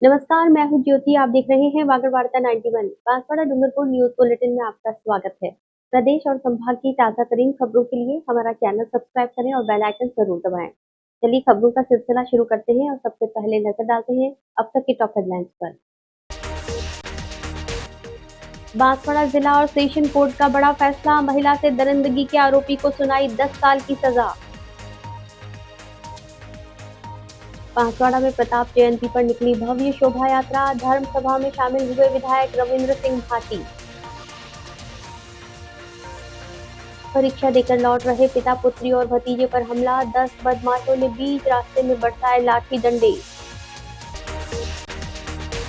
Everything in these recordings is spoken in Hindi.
नमस्कार, मैं हूँ ज्योति। आप देख रहे हैं वागड़ वार्ता 91। बांसवाड़ा डूंगरपुर न्यूज बुलेटिन में आपका स्वागत है। प्रदेश और संभाग की ताजा तरीन खबरों के लिए हमारा चैनल सब्सक्राइब करें और बेल आइकन जरूर दबाएं। चलिए खबरों का सिलसिला शुरू करते हैं और सबसे पहले नजर डालते हैं अब तक की टॉप हेडलाइंस पर। बांसवाड़ा जिला और सेशन कोर्ट का बड़ा फैसला, महिला से दरिंदगी के आरोपी को सुनाई 10 साल की सजा। बांसवाड़ा में प्रताप जयंती पर निकली भव्य शोभा यात्रा, धर्म सभा में शामिल हुए विधायक रविंद्र सिंह भाटी। परीक्षा देकर लौट रहे पिता पुत्री और भतीजे पर हमला, 10 बदमाशों ने बीच रास्ते में बरसाए लाठी डंडे।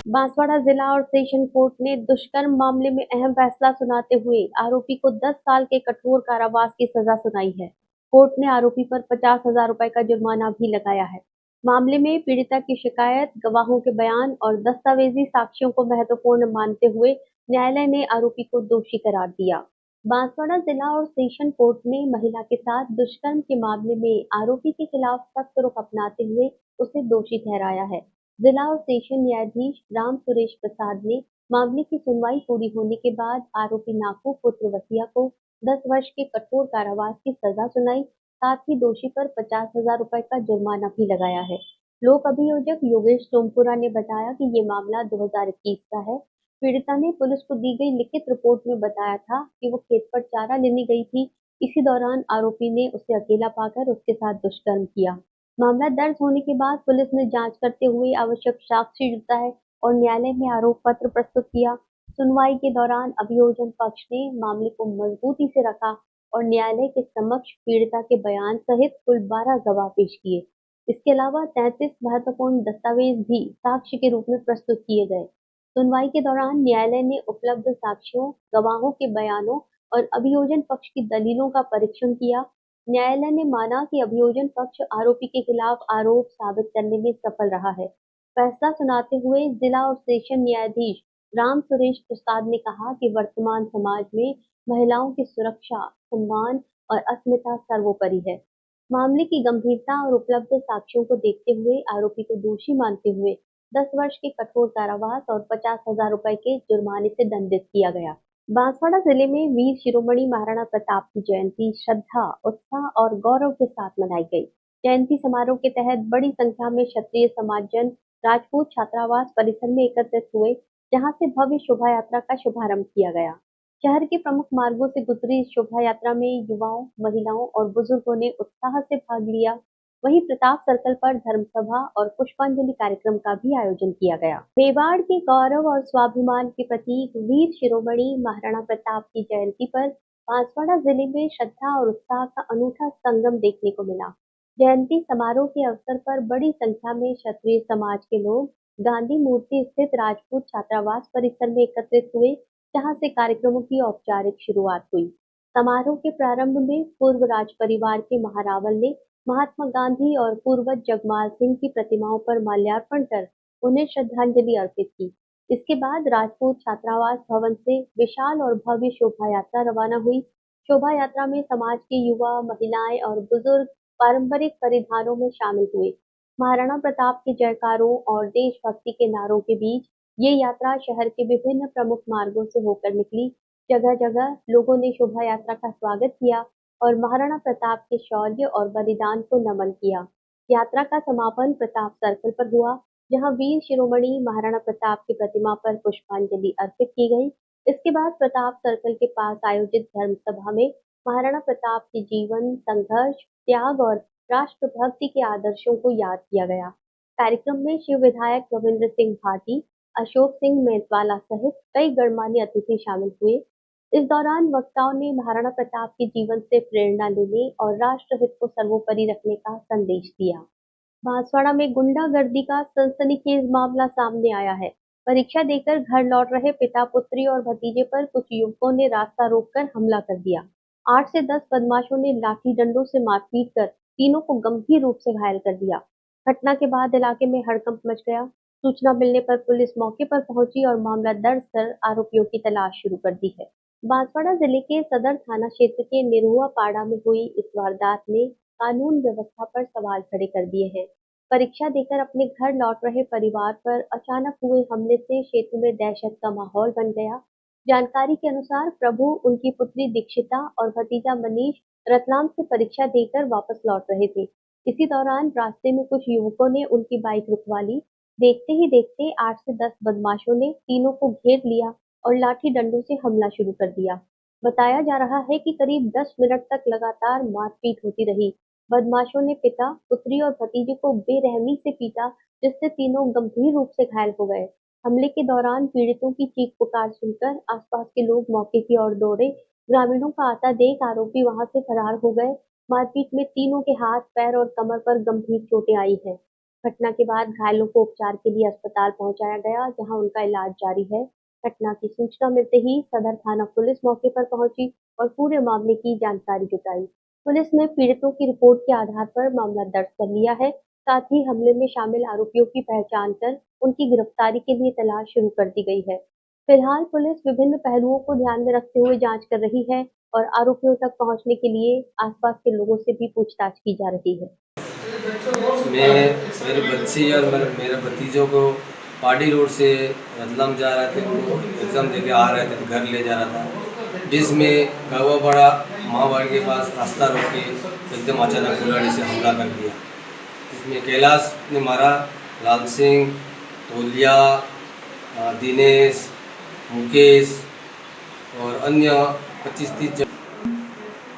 बांसवाड़ा जिला और सेशन कोर्ट ने दुष्कर्म मामले में अहम फैसला सुनाते हुए आरोपी को 10 साल के कठोर कारावास की सजा सुनाई है। कोर्ट ने आरोपी पर 50,000 रुपए का जुर्माना भी लगाया है। मामले में पीड़िता की शिकायत, गवाहों के बयान और दस्तावेजी साक्ष्यों को महत्वपूर्ण मानते हुए न्यायालय ने आरोपी को दोषी करार दिया। बांसवाड़ा जिला और सेशन कोर्ट ने महिला के साथ दुष्कर्म के मामले में आरोपी के खिलाफ सख्त रुख अपनाते हुए उसे दोषी ठहराया है। जिला और सेशन न्यायाधीश राम सुरेश प्रसाद ने मामले की सुनवाई पूरी होने के बाद आरोपी नाकू पुत्र वसिया को 10 वर्ष के कठोर कारावास की सजा सुनाई, साथ ही दोषी पर 50,000 रुपए का जुर्माना भी लगाया है। लोक अभियोजक योगेश सोमपुरा ने बताया कि ये मामला 2021 का है। पीड़िता ने पुलिस को दी गई लिखित रिपोर्ट में बताया था कि वो खेत पर चारा लेने गई थी। इसी दौरान आरोपी ने उसे अकेला पाकर उसके साथ दुष्कर्म किया। मामला दर्ज होने के बाद पुलिस ने जांच करते हुए आवश्यक साक्ष्य जुटाए और न्यायालय में आरोप पत्र प्रस्तुत किया। सुनवाई के दौरान अभियोजन पक्ष ने मामले को मजबूती से रखा और न्यायालय के समक्ष पीड़िता के बयान सहित कुल 12 गवाह पेश किए। इसके अलावा 33 महत्वपूर्ण दस्तावेज भी साक्ष्य के रूप में प्रस्तुत किए गए। सुनवाई के दौरान न्यायालय ने उपलब्ध साक्ष्यों, गवाहों के बयानों और अभियोजन पक्ष की दलीलों का परीक्षण किया। न्यायालय ने माना कि अभियोजन पक्ष आरोपी के खिलाफ आरोप साबित करने में सफल रहा है। फैसला सुनाते हुए जिला और सेशन न्यायाधीश राम सुरेश प्रसाद ने कहा कि वर्तमान समाज में महिलाओं की सुरक्षा, सम्मान और अस्मिता सर्वोपरि है। मामले की गंभीरता और उपलब्ध साक्ष्यों को देखते हुए आरोपी को दोषी मानते हुए 10 वर्ष के कठोर कारावास और 50,000 रुपए के जुर्माने से दंडित किया गया। बांसवाड़ा जिले में वीर शिरोमणि महाराणा प्रताप की जयंती श्रद्धा, उत्साह और गौरव के साथ मनाई गई। जयंती समारोह के तहत बड़ी संख्या में क्षत्रिय समाजजन राजपूत छात्रावास परिसर में एकत्रित हुए, जहां से भव्य शोभा यात्रा का शुभारंभ किया गया। शहर के प्रमुख मार्गों से गुजरी इस शोभा यात्रा में युवाओं, महिलाओं और बुजुर्गों ने उत्साह से भाग लिया। वहीं प्रताप सर्कल पर धर्मसभा और पुष्पांजलि कार्यक्रम का भी आयोजन किया गया। मेवाड़ के गौरव और स्वाभिमान के प्रतीक वीर शिरोमणि महाराणा प्रताप की जयंती पर बांसवाड़ा जिले में श्रद्धा और उत्साह का अनूठा संगम देखने को मिला। जयंती समारोह के अवसर पर बड़ी संख्या में क्षत्रिय समाज के लोग गांधी मूर्ति स्थित राजपूत छात्रावास परिसर में एकत्रित हुए, जहां से कार्यक्रमों की औपचारिक शुरुआत हुई। समारोह के प्रारंभ में पूर्व राज परिवार के महारावल ने महात्मा गांधी और पूर्वज जगमाल सिंह की प्रतिमाओं पर माल्यार्पण कर उन्हें श्रद्धांजलि अर्पित की। इसके बाद राजपूत छात्रावास भवन से विशाल और भव्य शोभा यात्रा रवाना हुई। शोभा यात्रा में समाज के युवा, महिलाएं और बुजुर्ग पारंपरिक परिधानों में शामिल हुए। महाराणा प्रताप के जयकारों और देशभक्ति के नारों के बीच ये यात्रा शहर के विभिन्न प्रमुख मार्गों से होकर निकली। जगह जगह लोगों ने शोभा यात्रा का स्वागत किया और महाराणा प्रताप के शौर्य और बलिदान को नमन किया। यात्रा का समापन प्रताप सर्कल पर हुआ, जहां वीर शिरोमणि महाराणा प्रताप की प्रतिमा पर पुष्पांजलि अर्पित की गई। इसके बाद प्रताप सर्कल के पास आयोजित धर्म सभा में महाराणा प्रताप के जीवन, संघर्ष, त्याग और राष्ट्रभक्ति के आदर्शों को याद किया गया। कार्यक्रम में शिव विधायक रविंद्र सिंह भाटी, अशोक सिंह मेंतवाला सहित कई गणमान्य अतिथि शामिल हुए। इस दौरान वक्ताओं ने महाराणा प्रताप के जीवन से प्रेरणा लेने और राष्ट्रहित को सर्वोपरि रखने का संदेश दिया। बांसवाड़ा में गुंडागर्दी का सनसनीखेज मामला सामने आया है। परीक्षा देकर घर लौट रहे पिता पुत्री और भतीजे पर कुछ युवकों ने रास्ता रोककर हमला कर दिया। 8 से 10 बदमाशों ने लाठी डंडों से मारपीट कर तीनों को गंभीर रूप से घायल कर दिया। घटना के बाद इलाके में हड़कंप मच गया। सूचना मिलने पर पुलिस मौके पर पहुंची और मामला दर्ज कर आरोपियों की तलाश शुरू कर दी है। बांसवाड़ा जिले के सदर थाना क्षेत्र के निरहुआ पाड़ा में हुई इस वारदात ने कानून व्यवस्था पर सवाल खड़े कर दिए हैं। परीक्षा देकर अपने घर लौट रहे परिवार पर अचानक हुए हमले से क्षेत्र में दहशत का माहौल बन गया। जानकारी के अनुसार प्रभु, उनकी पुत्री दीक्षिता और भतीजा मनीष रतलाम से परीक्षा देकर वापस लौट रहे थे। इसी दौरान रास्ते में कुछ युवकों ने उनकी बाइक रुकवा ली। देखते ही देखते 8 से 10 बदमाशों ने तीनों को घेर लिया और लाठी डंडों से हमला शुरू कर दिया। बताया जा रहा है कि करीब 10 मिनट तक लगातार मारपीट होती रही। बदमाशों ने पिता, पुत्री और भतीजे को बेरहमी से पीटा, जिससे तीनों गंभीर रूप से घायल हो गए। हमले के दौरान पीड़ितों की चीख-पुकार सुनकर आसपास के लोग मौके की ओर दौड़े। ग्रामीणों का आता देख आरोपी वहां से फरार हो गए। मारपीट में तीनों के हाथ, पैर और कमर पर गंभीर चोटें आई हैं। घटना के बाद घायलों को उपचार के लिए अस्पताल पहुंचाया गया, जहां उनका इलाज जारी है। घटना की सूचना मिलते ही सदर थाना पुलिस मौके पर पहुंची और पूरे मामले की जानकारी जुटाई। पुलिस ने पीड़ितों की रिपोर्ट के आधार पर मामला दर्ज कर लिया है। साथ ही हमले में शामिल आरोपियों की पहचान कर उनकी गिरफ्तारी के लिए तलाश शुरू कर दी गई है। फिलहाल पुलिस विभिन्न पहलुओं को ध्यान में रखते हुए जांच कर रही है और आरोपियों तक पहुंचने के लिए आसपास के लोगों से भी पूछताछ की जा रही है। मैं मेरी बच्ची और मेरे भतीजों को पार्टी रोड से रतलाम जा रहे थे, वो एग्ज़ाम देके आ रहे थे तो घर ले जा रहा था, जिसमें कौवापाड़ा महावाड़ी के पास रास्ता रोक के एकदम अचानक कुल्हाड़ी से हमला कर दिया, जिसमें कैलाश ने मारा, लाल सिंह, तोलिया, दिनेश, मुकेश और अन्य 25-30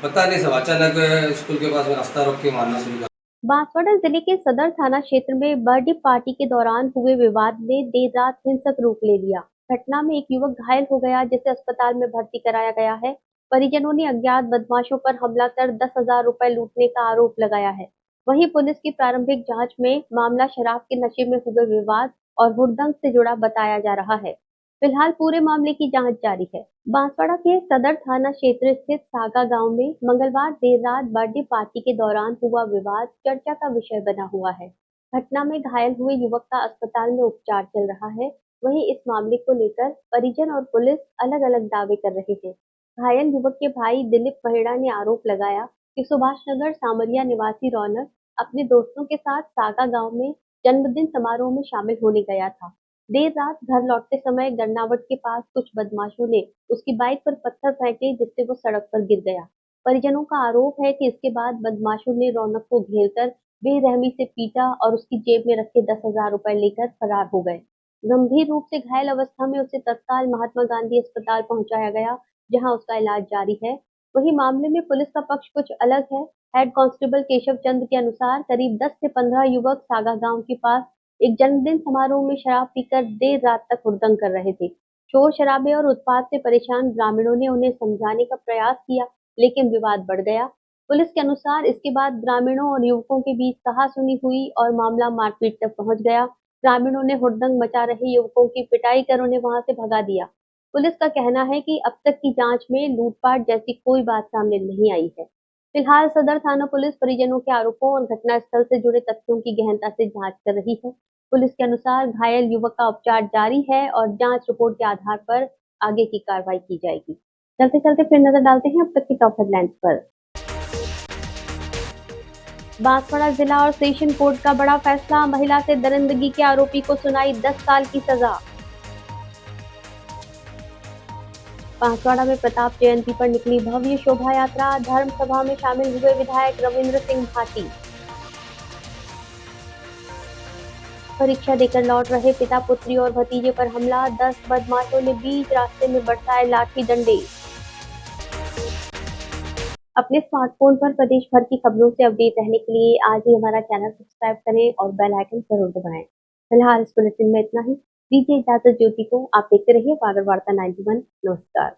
पता नहीं, सब अचानक स्कूल के पास में रास्ता रोक के मारना शुरू कर। बांसवाड़ा जिले के सदर थाना क्षेत्र में बर्थडे पार्टी के दौरान हुए विवाद ने देर रात हिंसक रूप ले लिया। घटना में एक युवक घायल हो गया, जिसे अस्पताल में भर्ती कराया गया है। परिजनों ने अज्ञात बदमाशों पर हमला कर 10,000 रुपए लूटने का आरोप लगाया है। वहीं पुलिस की प्रारंभिक जांच में मामला शराब के नशे में हुए विवाद और हुड़दंग से जुड़ा बताया जा रहा है। फिलहाल पूरे मामले की जांच जारी है। बांसवाड़ा के सदर थाना क्षेत्र स्थित सागा गांव में मंगलवार देर रात बर्थडे पार्टी के दौरान हुआ विवाद चर्चा का विषय बना हुआ है। घटना में घायल हुए युवक का अस्पताल में उपचार चल रहा है। वहीं इस मामले को लेकर परिजन और पुलिस अलग-अलग दावे कर रहे हैं। घायल युवक के भाई दिलीप महिड़ा ने आरोप लगाया कि सुभाष नगर सामरिया निवासी रौनक अपने दोस्तों के साथ सागा गांव में जन्मदिन समारोह में शामिल होने गया था। देर रात घर लौटते समय गन्नावट के पास कुछ बदमाशों ने उसकी बाइक पर पत्थर फेंके, जिससे वो सड़क पर गिर गया। परिजनों का आरोप है कि इसके बाद बदमाशों ने रौनक को घेरकर बेरहमी से पीटा और उसकी जेब में रखे 10,000 रुपए लेकर फरार हो गए। गंभीर रूप से घायल अवस्था में उसे तत्काल महात्मा गांधी अस्पताल पहुंचाया गया, जहां उसका इलाज जारी है। वहीं मामले में पुलिस का पक्ष कुछ अलग है। हेड कांस्टेबल केशव चंद्र के अनुसार करीब 10 से 15 युवक सागा गांव के पास एक जन्मदिन समारोह में शराब पीकर देर रात तक हुड़दंग कर रहे थे। शोर शराबे और उत्पात से परेशान ग्रामीणों ने उन्हें समझाने का प्रयास किया, लेकिन विवाद बढ़ गया। पुलिस के अनुसार इसके बाद ग्रामीणों और युवकों के बीच कहासुनी हुई और मामला मारपीट तक पहुंच गया। ग्रामीणों ने हुड़दंग मचा रहे युवकों की पिटाई कर उन्हें वहां से भगा दिया। पुलिस का कहना है कि अब तक की जांच में लूटपाट जैसी कोई बात सामने नहीं आई है। फिलहाल सदर थाना पुलिस परिजनों के आरोपों और घटनास्थल से जुड़े तथ्यों की गहनता से जांच कर रही है। पुलिस के अनुसार घायल युवक का उपचार जारी है और जांच रिपोर्ट के आधार पर आगे की कार्रवाई की जाएगी। चलते चलते फिर नजर डालते हैं अब तक की टॉप हेडलाइंस पर। बांसवाड़ा जिला और सेशन कोर्ट का बड़ा फैसला, महिला से दरिंदगी के आरोपी को सुनाई 10 साल की सजा। बांसवाड़ा में प्रताप जयंती पर निकली भव्य शोभा यात्रा, धर्म सभा में शामिल हुए विधायक रविंद्र सिंह भाटी। परीक्षा देकर लौट रहे पिता, पुत्री और भतीजे पर हमला, 10 बदमाशों ने बीच रास्ते में बरसाए लाठी डंडे। अपने स्मार्टफोन पर प्रदेश भर की खबरों से अपडेट रहने के लिए आज ही हमारा चैनल सब्सक्राइब करें और बेल आइकन जरूर दबाएं। फिलहाल इस बुलेटिन में इतना ही। दीजिए इजाजत ज्योति को। आप देखते रहिए वागर वार्ता 91। नमस्कार।